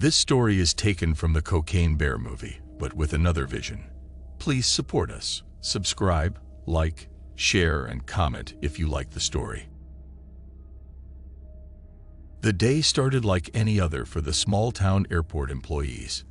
This story is taken from the Cocaine Bear movie, but with another vision. Please support us. Subscribe, like, share, and comment if you like the story. The day started like any other for the small-town airport employees.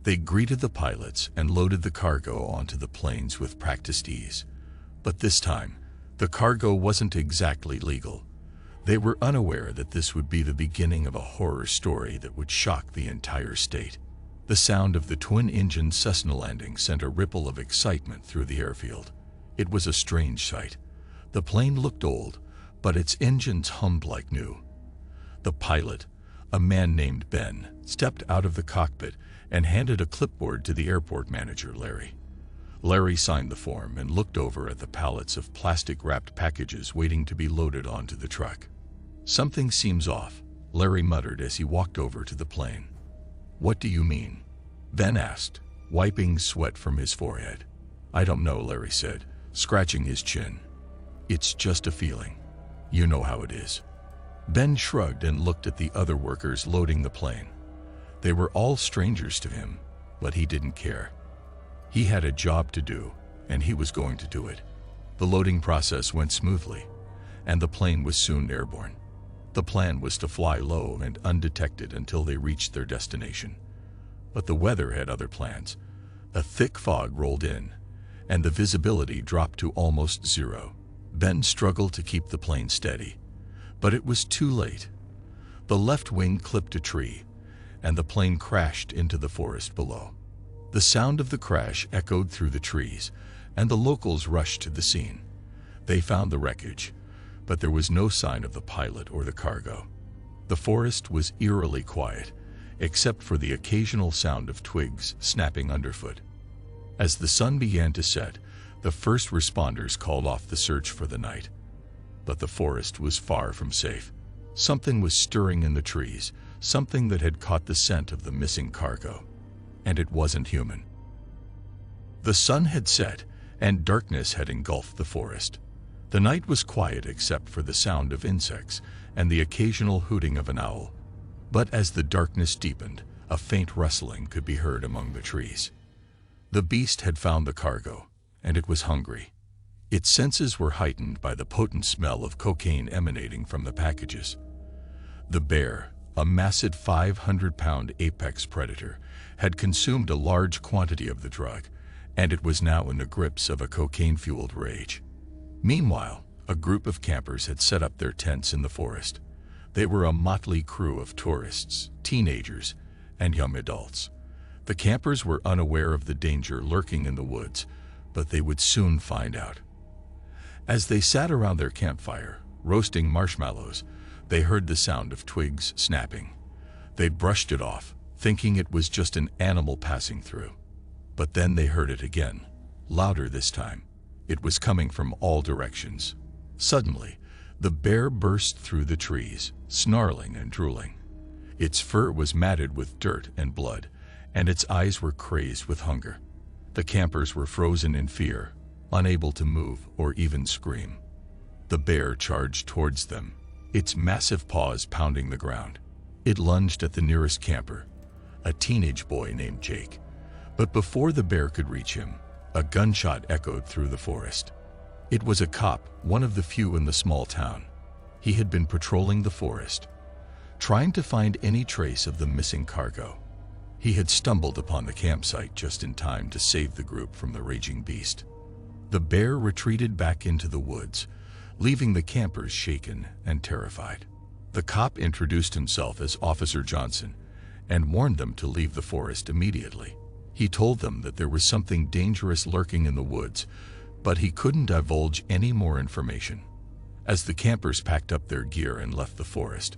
They greeted the pilots and loaded the cargo onto the planes with practiced ease. But this time, the cargo wasn't exactly legal. They were unaware that this would be the beginning of a horror story that would shock the entire state. The sound of the twin-engine Cessna landing sent a ripple of excitement through the airfield. It was a strange sight. The plane looked old, but its engines hummed like new. The pilot, a man named Ben, stepped out of the cockpit and handed a clipboard to the airport manager, Larry. Larry signed the form and looked over at the pallets of plastic-wrapped packages waiting to be loaded onto the truck. "Something seems off," Larry muttered as he walked over to the plane. "What do you mean?" Ben asked, wiping sweat from his forehead. "I don't know," Larry said, scratching his chin. "It's just a feeling. You know how it is." Ben shrugged and looked at the other workers loading the plane. They were all strangers to him, but he didn't care. He had a job to do, and he was going to do it. The loading process went smoothly, and the plane was soon airborne. The plan was to fly low and undetected until they reached their destination. But the weather had other plans. A thick fog rolled in, and the visibility dropped to almost zero. Ben struggled to keep the plane steady, but it was too late. The left wing clipped a tree, and the plane crashed into the forest below. The sound of the crash echoed through the trees, and the locals rushed to the scene. They found the wreckage, but there was no sign of the pilot or the cargo. The forest was eerily quiet, except for the occasional sound of twigs snapping underfoot. As the sun began to set, the first responders called off the search for the night. But the forest was far from safe. Something was stirring in the trees, something that had caught the scent of the missing cargo. And it wasn't human. The sun had set, and darkness had engulfed the forest. The night was quiet except for the sound of insects and the occasional hooting of an owl. But as the darkness deepened, a faint rustling could be heard among the trees. The beast had found the cargo, and it was hungry. Its senses were heightened by the potent smell of cocaine emanating from the packages. The bear, a massive 500-pound apex predator, had consumed a large quantity of the drug, and it was now in the grips of a cocaine-fueled rage. Meanwhile, a group of campers had set up their tents in the forest. They were a motley crew of tourists, teenagers, and young adults. The campers were unaware of the danger lurking in the woods, but they would soon find out. As they sat around their campfire, roasting marshmallows, they heard the sound of twigs snapping. They brushed it off, thinking it was just an animal passing through. But then they heard it again, louder this time. It was coming from all directions. Suddenly, the bear burst through the trees, snarling and drooling. Its fur was matted with dirt and blood, and its eyes were crazed with hunger. The campers were frozen in fear, unable to move or even scream. The bear charged towards them, its massive paws pounding the ground. It lunged at the nearest camper, a teenage boy named Jake. But before the bear could reach him, a gunshot echoed through the forest. It was a cop, one of the few in the small town. He had been patrolling the forest, trying to find any trace of the missing cargo. He had stumbled upon the campsite just in time to save the group from the raging beast. The bear retreated back into the woods, leaving the campers shaken and terrified. The cop introduced himself as Officer Johnson and warned them to leave the forest immediately. He told them that there was something dangerous lurking in the woods, but he couldn't divulge any more information. As the campers packed up their gear and left the forest,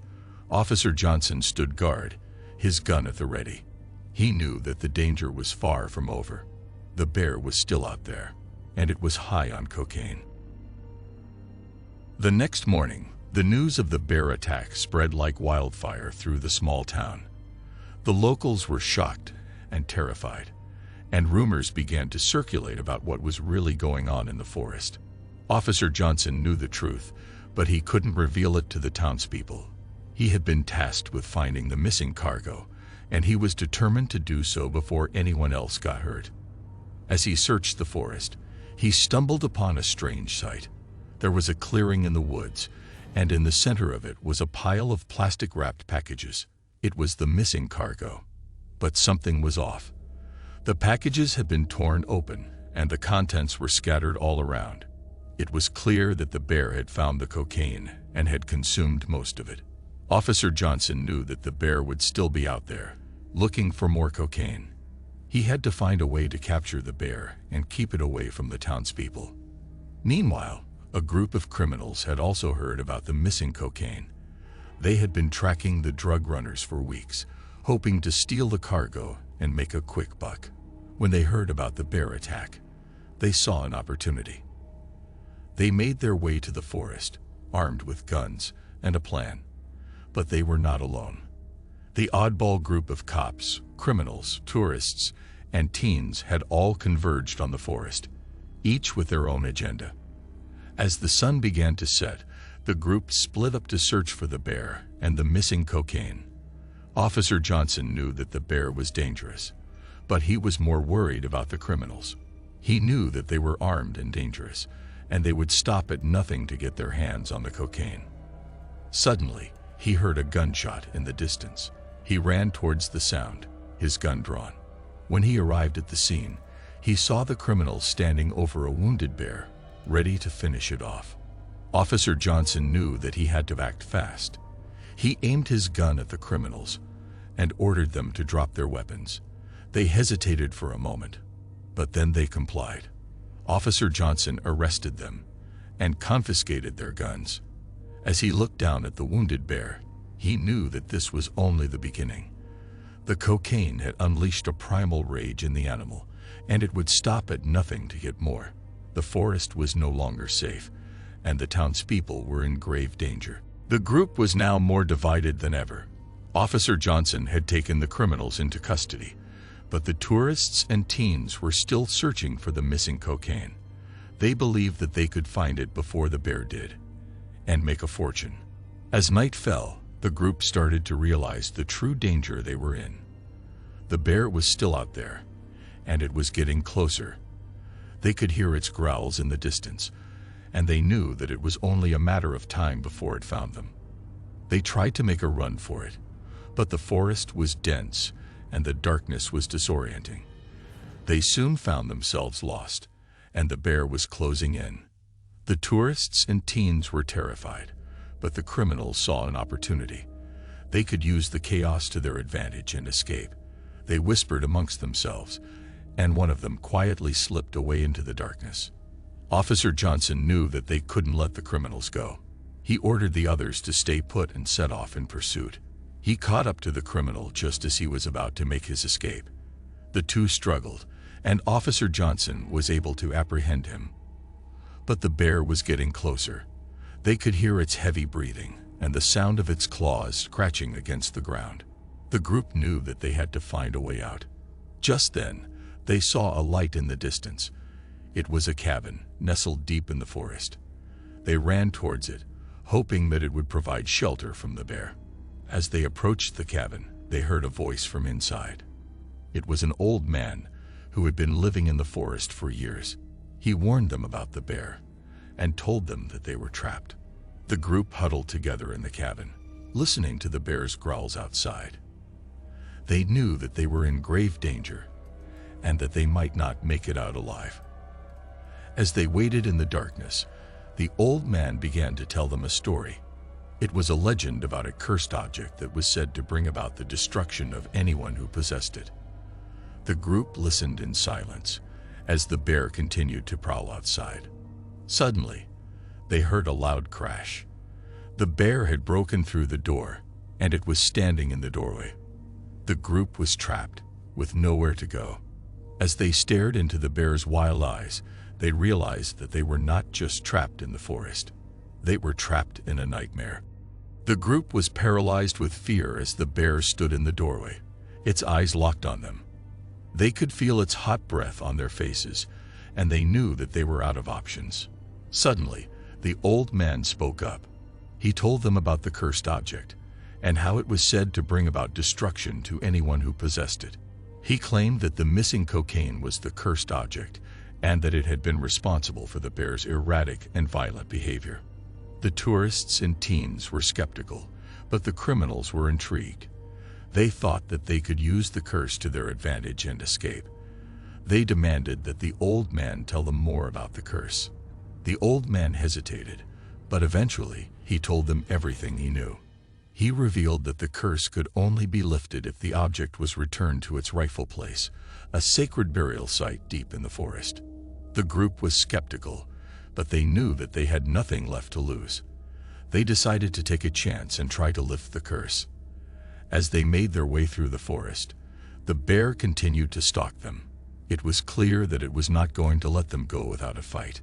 Officer Johnson stood guard, his gun at the ready. He knew that the danger was far from over. The bear was still out there, and it was high on cocaine. The next morning, the news of the bear attack spread like wildfire through the small town. The locals were shocked and terrified, and rumors began to circulate about what was really going on in the forest. Officer Johnson knew the truth, but he couldn't reveal it to the townspeople. He had been tasked with finding the missing cargo, and he was determined to do so before anyone else got hurt. As he searched the forest, he stumbled upon a strange sight. There was a clearing in the woods, and in the center of it was a pile of plastic-wrapped packages. It was the missing cargo. But something was off. The packages had been torn open, and the contents were scattered all around. It was clear that the bear had found the cocaine and had consumed most of it. Officer Johnson knew that the bear would still be out there, looking for more cocaine. He had to find a way to capture the bear and keep it away from the townspeople. Meanwhile, a group of criminals had also heard about the missing cocaine. They had been tracking the drug runners for weeks, hoping to steal the cargo and make a quick buck. When they heard about the bear attack, they saw an opportunity. They made their way to the forest, armed with guns and a plan. But they were not alone. The oddball group of cops, criminals, tourists, and teens had all converged on the forest, each with their own agenda. As the sun began to set, the group split up to search for the bear and the missing cocaine. Officer Johnson knew that the bear was dangerous, but he was more worried about the criminals. He knew that they were armed and dangerous, and they would stop at nothing to get their hands on the cocaine. Suddenly, he heard a gunshot in the distance. He ran towards the sound, his gun drawn. When he arrived at the scene, he saw the criminals standing over a wounded bear, ready to finish it off. Officer Johnson knew that he had to act fast. He aimed his gun at the criminals and ordered them to drop their weapons. They hesitated for a moment, but then they complied. Officer Johnson arrested them and confiscated their guns. As he looked down at the wounded bear, he knew that this was only the beginning. The cocaine had unleashed a primal rage in the animal, and it would stop at nothing to get more. The forest was no longer safe, and the townspeople were in grave danger. The group was now more divided than ever. Officer Johnson had taken the criminals into custody, but the tourists and teens were still searching for the missing cocaine. They believed that they could find it before the bear did, and make a fortune. As night fell, the group started to realize the true danger they were in. The bear was still out there, and it was getting closer. They could hear its growls in the distance, and they knew that it was only a matter of time before it found them. They tried to make a run for it, but the forest was dense and the darkness was disorienting. They soon found themselves lost, and the bear was closing in. The tourists and teens were terrified, but the criminals saw an opportunity. They could use the chaos to their advantage and escape. They whispered amongst themselves, and one of them quietly slipped away into the darkness. Officer Johnson knew that they couldn't let the criminals go. He ordered the others to stay put and set off in pursuit. He caught up to the criminal just as he was about to make his escape. The two struggled, and Officer Johnson was able to apprehend him. But the bear was getting closer. They could hear its heavy breathing and the sound of its claws scratching against the ground. The group knew that they had to find a way out. Just then, they saw a light in the distance. It was a cabin nestled deep in the forest. They ran towards it, hoping that it would provide shelter from the bear. As they approached the cabin, they heard a voice from inside. It was an old man who had been living in the forest for years. He warned them about the bear and told them that they were trapped. The group huddled together in the cabin, listening to the bear's growls outside. They knew that they were in grave danger and that they might not make it out alive. As they waited in the darkness, the old man began to tell them a story. It was a legend about a cursed object that was said to bring about the destruction of anyone who possessed it. The group listened in silence as the bear continued to prowl outside. Suddenly, they heard a loud crash. The bear had broken through the door, and it was standing in the doorway. The group was trapped, with nowhere to go. As they stared into the bear's wild eyes, they realized that they were not just trapped in the forest. They were trapped in a nightmare. The group was paralyzed with fear as the bear stood in the doorway, its eyes locked on them. They could feel its hot breath on their faces, and they knew that they were out of options. Suddenly, the old man spoke up. He told them about the cursed object, and how it was said to bring about destruction to anyone who possessed it. He claimed that the missing cocaine was the cursed object, and that it had been responsible for the bear's erratic and violent behavior. The tourists and teens were skeptical, but the criminals were intrigued. They thought that they could use the curse to their advantage and escape. They demanded that the old man tell them more about the curse. The old man hesitated, but eventually he told them everything he knew. He revealed that the curse could only be lifted if the object was returned to its rightful place, a sacred burial site deep in the forest. The group was skeptical, but they knew that they had nothing left to lose. They decided to take a chance and try to lift the curse. As they made their way through the forest, the bear continued to stalk them. It was clear that it was not going to let them go without a fight.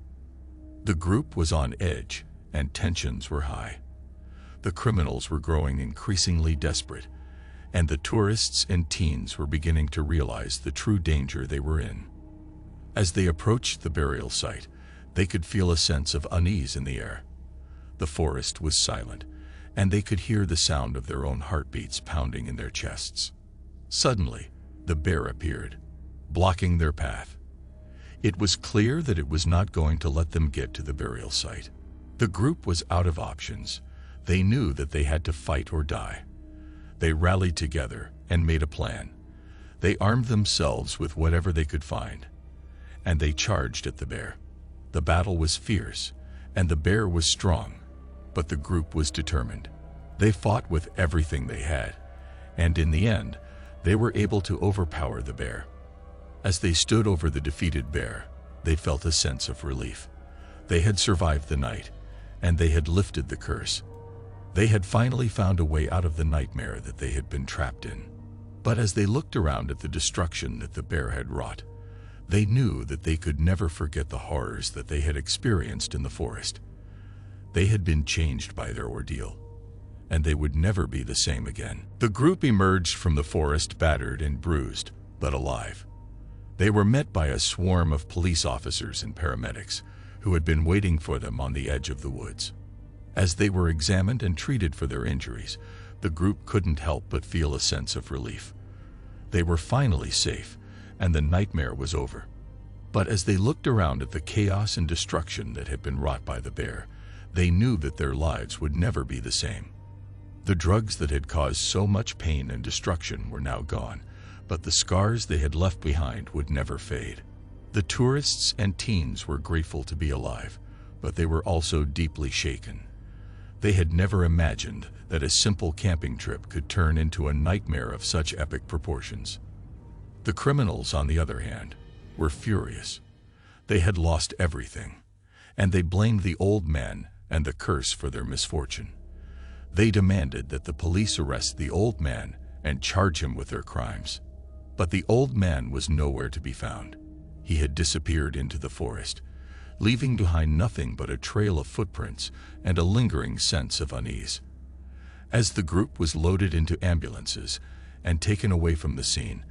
The group was on edge, and tensions were high. The criminals were growing increasingly desperate, and the tourists and teens were beginning to realize the true danger they were in. As they approached the burial site, they could feel a sense of unease in the air. The forest was silent, and they could hear the sound of their own heartbeats pounding in their chests. Suddenly, the bear appeared, blocking their path. It was clear that it was not going to let them get to the burial site. The group was out of options. They knew that they had to fight or die. They rallied together and made a plan. They armed themselves with whatever they could find, and they charged at the bear. The battle was fierce, and the bear was strong, but the group was determined. They fought with everything they had, and in the end, they were able to overpower the bear. As they stood over the defeated bear, they felt a sense of relief. They had survived the night, and they had lifted the curse. They had finally found a way out of the nightmare that they had been trapped in. But as they looked around at the destruction that the bear had wrought, they knew that they could never forget the horrors that they had experienced in the forest. They had been changed by their ordeal, and they would never be the same again. The group emerged from the forest battered and bruised, but alive. They were met by a swarm of police officers and paramedics who had been waiting for them on the edge of the woods. As they were examined and treated for their injuries, the group couldn't help but feel a sense of relief. They were finally safe, and the nightmare was over. But as they looked around at the chaos and destruction that had been wrought by the bear, they knew that their lives would never be the same. The drugs that had caused so much pain and destruction were now gone, but the scars they had left behind would never fade. The tourists and teens were grateful to be alive, but they were also deeply shaken. They had never imagined that a simple camping trip could turn into a nightmare of such epic proportions. The criminals, on the other hand, were furious. They had lost everything, and they blamed the old man and the curse for their misfortune. They demanded that the police arrest the old man and charge him with their crimes. But the old man was nowhere to be found. He had disappeared into the forest, leaving behind nothing but a trail of footprints and a lingering sense of unease. As the group was loaded into ambulances and taken away from the scene,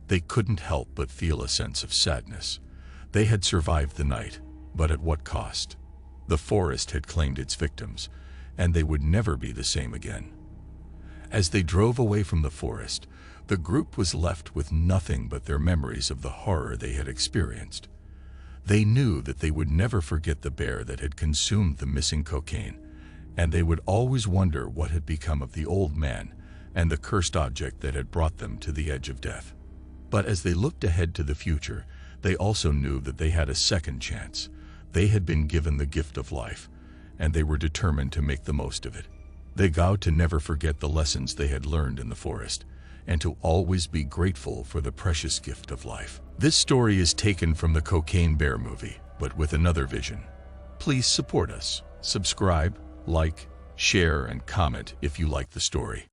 they couldn't help but feel a sense of sadness. They had survived the night, but at what cost? The forest had claimed its victims, and they would never be the same again. As they drove away from the forest, the group was left with nothing but their memories of the horror they had experienced. They knew that they would never forget the bear that had consumed the missing cocaine, and they would always wonder what had become of the old man and the cursed object that had brought them to the edge of death. But as they looked ahead to the future, they also knew that they had a second chance. They had been given the gift of life, and they were determined to make the most of it. They vowed to never forget the lessons they had learned in the forest, and to always be grateful for the precious gift of life. This story is taken from the Cocaine Bear movie, but with another vision. Please support us. Subscribe, like, share, and comment if you like the story.